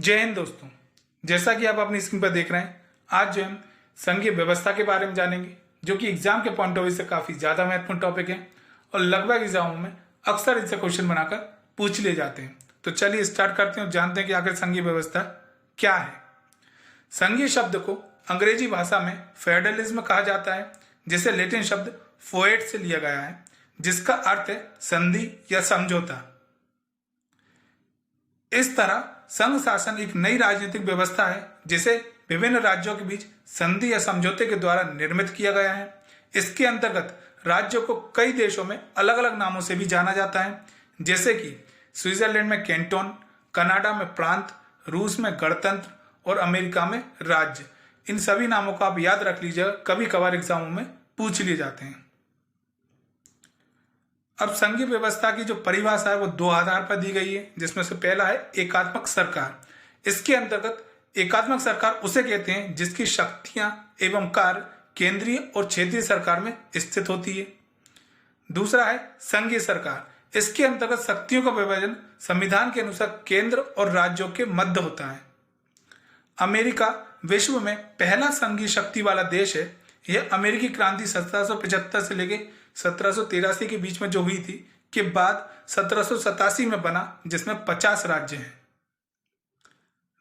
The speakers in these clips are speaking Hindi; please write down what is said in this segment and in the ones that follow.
जय हिंद दोस्तों। जैसा कि आप अपनी स्क्रीन पर देख रहे हैं, आज जो हम संघीय व्यवस्था के बारे में जानेंगे, जो कि एग्जाम के पॉइंट ऑफ व्यू से काफी ज्यादा महत्वपूर्ण टॉपिक है और लगभग एग्जामों में अक्सर इनसे क्वेश्चन बनाकर पूछ लिए जाते हैं। तो चलिए स्टार्ट करते हैं और जानते हैं कि आखिर संघीय व्यवस्था क्या है। संघीय शब्द को अंग्रेजी भाषा में फेडरलिज्म कहा जाता है, जिसे लैटिन शब्द फोएट से लिया गया है, जिसका अर्थ है संधि या समझौता। इस तरह संघ शासन एक नई राजनीतिक व्यवस्था है जिसे विभिन्न राज्यों के बीच संधि या समझौते के द्वारा निर्मित किया गया है। इसके अंतर्गत राज्यों को कई देशों में अलग अलग नामों से भी जाना जाता है, जैसे कि स्विट्जरलैंड में कैंटोन, कनाडा में प्रांत, रूस में गणतंत्र और अमेरिका में राज्य। इन सभी नामों को आप याद रख लीजिएगा, कभी कभार एग्जामों में पूछ लिए जाते हैं। अब संघीय व्यवस्था की जो परिभाषा है वो दो आधार पर दी गई है, जिसमें से पहला है एकात्मक सरकार। इसके अंतर्गत एकात्मक सरकार उसे कहते हैं जिसकी शक्तियां एवं कार्य केंद्रीय और क्षेत्रीय सरकार में स्थित होती है। दूसरा है संघीय सरकार। इसके अंतर्गत शक्तियों का विभाजन संविधान के अनुसार केंद्र और राज्यों के मध्य होता है। अमेरिका विश्व में पहला संघीय शक्ति वाला देश है। यह अमेरिकी क्रांति 1775 से लेकर 1783 के बीच में जो हुई थी के बाद 1787 में बना, जिसमें 50 राज्य हैं।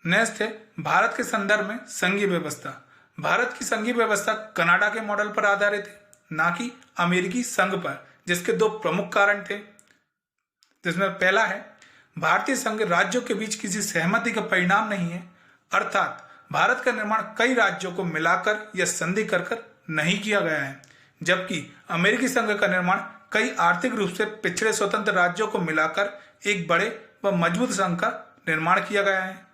नेक्स्ट है भारत के संदर्भ में संघीय व्यवस्था। भारत की संघीय व्यवस्था कनाडा के मॉडल पर आधारित है, ना कि अमेरिकी संघ पर, जिसके दो प्रमुख कारण थे, जिसमें पहला है भारतीय संघ राज्यों के बीच किसी सहमति का परिणाम नहीं है, अर्थात भारत का निर्माण कई राज्यों को मिलाकर या संधि कर नहीं किया गया है, जबकि अमेरिकी संघ का निर्माण कई आर्थिक रूप से पिछड़े स्वतंत्र राज्यों को मिलाकर एक बड़े व मजबूत संघ का निर्माण किया गया है।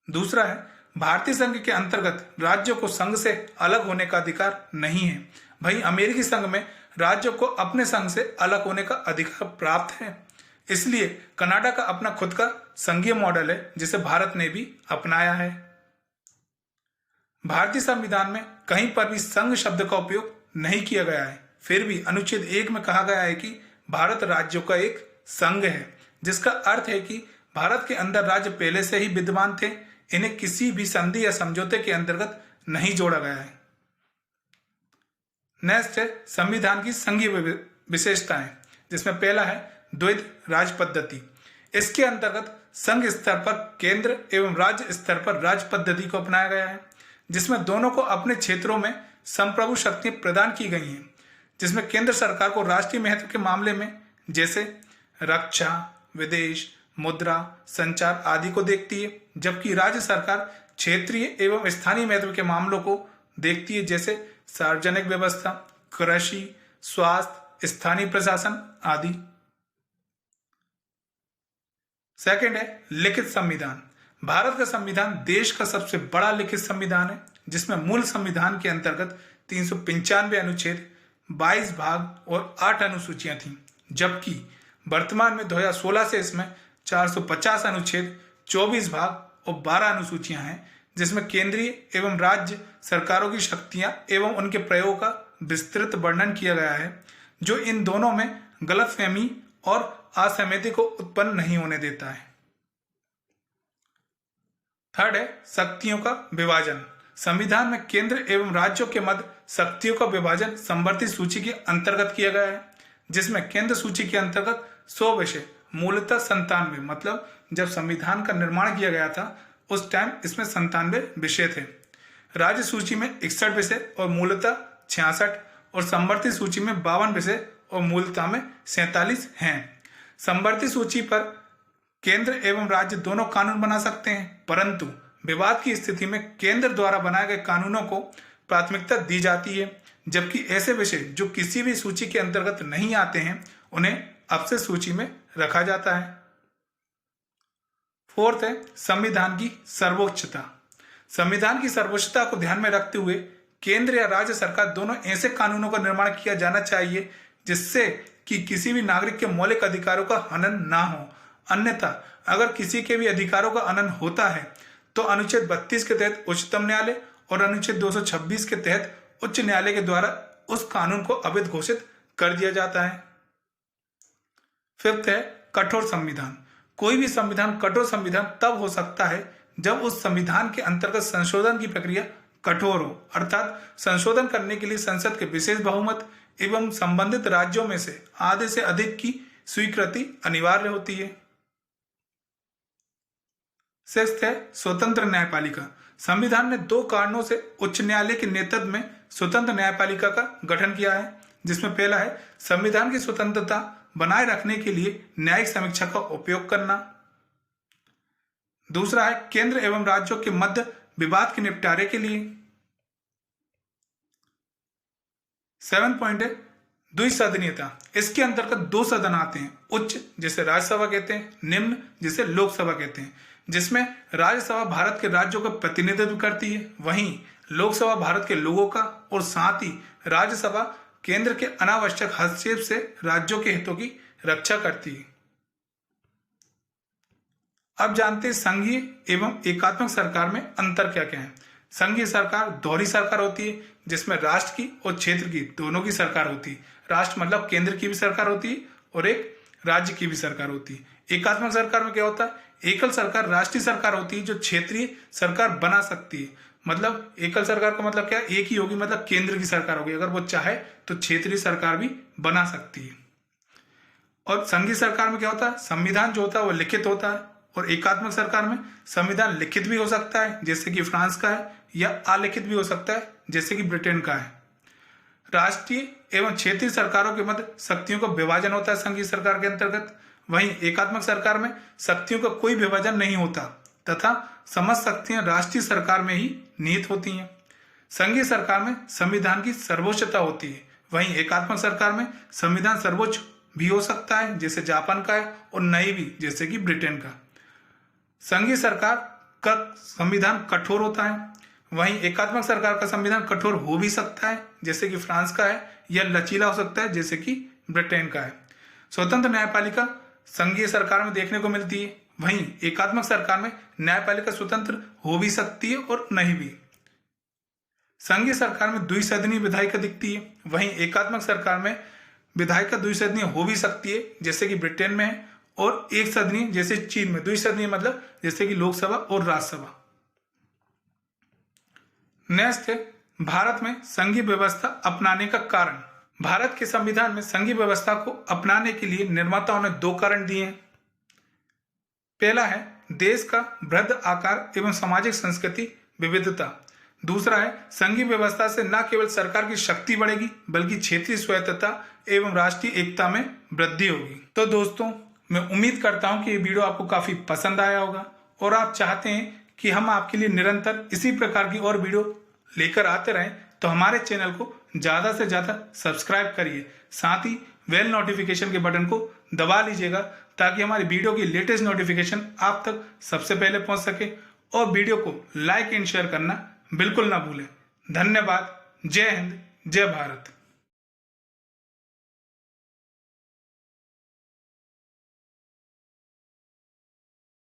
दूसरा है भारतीय संघ के अंतर्गत राज्यों को संघ से अलग होने का अधिकार नहीं है। वहीं अमेरिकी संघ में राज्यों को अपने संघ से अलग होने का अधिकार प्राप्त है। इसलिए कनाडा का अपना खुद का संघीय मॉडल है, जिसे भारत ने भी अपनाया है। भारतीय संविधान में कहीं पर भी संघ शब्द का उपयोग नहीं किया गया है। फिर भी अनुच्छेद 1 में कहा गया है कि भारत राज्यों का एक संघ है, जिसका अर्थ है कि भारत के अंदर राज्य पहले से ही विद्यमान थे। इन्हें किसी भी संधि या समझौते के अंतर्गत नहीं जोड़ा गया है। नेक्स्ट है संविधान की संघीय विशेषताएं, जिसमें पहला है द्वैध राज पद्धति। इसके अंतर्गत संघ स्तर पर केंद्र एवं राज्य स्तर पर राज पद्धति को अपनाया गया है, जिसमें दोनों को अपने क्षेत्रों में संप्रभु शक्ति प्रदान की गई हैं, जिसमें केंद्र सरकार को राष्ट्रीय महत्व के मामले में जैसे रक्षा, विदेश, मुद्रा, संचार आदि को देखती है, जबकि राज्य सरकार क्षेत्रीय एवं स्थानीय महत्व के मामलों को देखती है, जैसे सार्वजनिक व्यवस्था, कृषि, स्वास्थ्य, स्थानीय प्रशासन आदि। सेकंड है लिखित संविधान। भारत का संविधान देश का सबसे बड़ा लिखित संविधान है, जिसमें मूल संविधान के अंतर्गत 395 अनुच्छेद, 22 भाग और 8 अनुसूचियां थीं, जबकि वर्तमान में 2016 से इसमें 450 अनुच्छेद, 24 भाग और 12 अनुसूचियां हैं, जिसमें केंद्रीय एवं राज्य सरकारों की शक्तियां एवं उनके प्रयोग का विस्तृत वर्णन किया गया है, जो इन दोनों में गलतफहमी और असहमति को उत्पन्न नहीं होने देता है। थर्ड है शक्तियों का विभाजन। संविधान में केंद्र एवं राज्यों के मध्य शक्तियों का विभाजन संवर्धित सूची के अंतर्गत किया गया है, जिसमें केंद्र सूची के अंतर्गत 100 विषय, मूलतः 97, मतलब जब संविधान का निर्माण किया गया था उस टाइम इसमें 97 विषय थे। राज्य सूची में 61 विषय और मूलतः 66 और संवर्धित सूची में 52 विषय और मूलतः में 47 हैं। संवर्धित सूची पर केंद्र एवं राज्य दोनों कानून बना सकते हैं, परंतु विवाद की स्थिति में केंद्र द्वारा बनाए गए कानूनों को प्राथमिकता दी जाती है, जबकि ऐसे विषय जो किसी भी सूची के अंतर्गत नहीं आते हैं उन्हें अपशिष्ट सूची में रखा जाता है। फोर्थ है संविधान की सर्वोच्चता। संविधान की सर्वोच्चता को ध्यान में रखते हुए केंद्र या राज्य सरकार दोनों ऐसे कानूनों का निर्माण किया जाना चाहिए जिससे कि किसी भी नागरिक के मौलिक अधिकारों का हनन ना हो। अन्यथा अगर किसी के भी अधिकारों का हनन होता है तो अनुच्छेद 32 के तहत उच्चतम न्यायालय और अनुच्छेद 226 के तहत उच्च न्यायालय के द्वारा उस कानून को अवैध घोषित कर दिया जाता है। फिफ्थ है कठोर संविधान। कोई भी संविधान कठोर संविधान तब हो सकता है जब उस संविधान के अंतर्गत संशोधन की प्रक्रिया कठोर हो, अर्थात संशोधन करने के लिए संसद के विशेष बहुमत एवं संबंधित राज्यों में से आधे से अधिक की स्वीकृति अनिवार्य होती है। सिक्स्थ है स्वतंत्र न्यायपालिका। संविधान ने 2 कारणों से उच्च न्यायालय के नेतृत्व में स्वतंत्र न्यायपालिका का गठन किया है, जिसमें पहला है संविधान की स्वतंत्रता बनाए रखने के लिए न्यायिक समीक्षा का उपयोग करना। दूसरा है केंद्र एवं राज्यों के मध्य विवाद के निपटारे के लिए। 7 पॉइंट है द्विसदनीयता। इसके अंतर्गत 2 सदन आते हैं, उच्च जिसे राज्यसभा कहते हैं, निम्न जिसे लोकसभा कहते हैं, जिसमें राज्यसभा भारत के राज्यों का प्रतिनिधित्व करती है, वहीं लोकसभा भारत के लोगों का, और साथ ही राज्यसभा केंद्र के अनावश्यक हस्तक्षेप से राज्यों के हितों की रक्षा करती है। अब जानते हैं संघीय एवं एकात्मक सरकार में अंतर क्या क्या है। संघीय सरकार दोहरी सरकार होती है, जिसमें राष्ट्र की और क्षेत्र की दोनों की सरकार होती है। राष्ट्र मतलब केंद्र की भी सरकार होती है और एक राज्य की भी सरकार होती है। एकात्मक सरकार में क्या होता है, एकल सरकार राष्ट्रीय सरकार होती है जो क्षेत्रीय सरकार बना सकती है। मतलब एकल सरकार का मतलब क्या है, एक ही होगी, मतलब केंद्र की सरकार होगी, अगर वो चाहे तो क्षेत्रीय सरकार भी बना सकती है। और संघीय सरकार में क्या होता है, संविधान जो होता है वो लिखित होता है, और एकात्मक सरकार में संविधान लिखित भी हो सकता है जैसे कि फ्रांस का है, या अलिखित भी हो सकता है जैसे कि ब्रिटेन का है। राष्ट्रीय एवं क्षेत्रीय सरकारों के मध्य शक्तियों का विभाजन होता है संघीय सरकार के अंतर्गत। वहीं एकात्मक सरकार में शक्तियों का कोई विभाजन नहीं होता तथा समस्त शक्तियां राष्ट्रीय सरकार में ही निहित होती हैं। संघीय सरकार में संविधान की सर्वोच्चता होती है, वहीं एकात्मक सरकार में संविधान सर्वोच्च भी हो सकता है जैसे जापान का है, और नहीं भी जैसे कि ब्रिटेन का। संघीय सरकार का संविधान कठोर होता है, वहीं एकात्मक सरकार का संविधान कठोर हो भी सकता है जैसे कि फ्रांस का है, या लचीला हो सकता है जैसे कि ब्रिटेन का है। स्वतंत्र न्यायपालिका संघीय सरकार में देखने को मिलती है, वहीं एकात्मक सरकार में न्यायपालिका स्वतंत्र हो भी सकती है और नहीं भी। संघीय सरकार में द्विसदनीय विधायिका दिखती है, वहीं एकात्मक सरकार में विधायिका द्विसदनीय हो भी सकती है जैसे कि ब्रिटेन में है, और एक सदनीय जैसे चीन में। द्विसदनीय मतलब जैसे कि लोकसभा और राज्यसभा। नेक्स्ट है भारत में संघीय व्यवस्था अपनाने का कारण। भारत के संविधान में संघीय व्यवस्था को अपनाने के लिए निर्माताओं ने 2 कारण दिए हैं। पहला है देश का वृहद आकार एवं सामाजिक संस्कृति विविधता। दूसरा है संघीय व्यवस्था से न केवल सरकार की शक्ति बढ़ेगी बल्कि क्षेत्रीय स्वायत्तता एवं राष्ट्रीय एकता में वृद्धि होगी। तो दोस्तों, मैं उम्मीद करता हूं कि ये वीडियो आपको काफी पसंद आया होगा, और आप चाहते हैं कि हम आपके लिए निरंतर इसी प्रकार की और वीडियो लेकर आते रहें, तो हमारे चैनल को ज्यादा से ज्यादा सब्सक्राइब करिए, साथ ही बेल नोटिफिकेशन के बटन को दबा लीजिएगा ताकि हमारी वीडियो की लेटेस्ट नोटिफिकेशन आप तक सबसे पहले पहुंच सके। और वीडियो को लाइक एंड शेयर करना बिल्कुल ना भूलें। धन्यवाद। जय हिंद, जय भारत।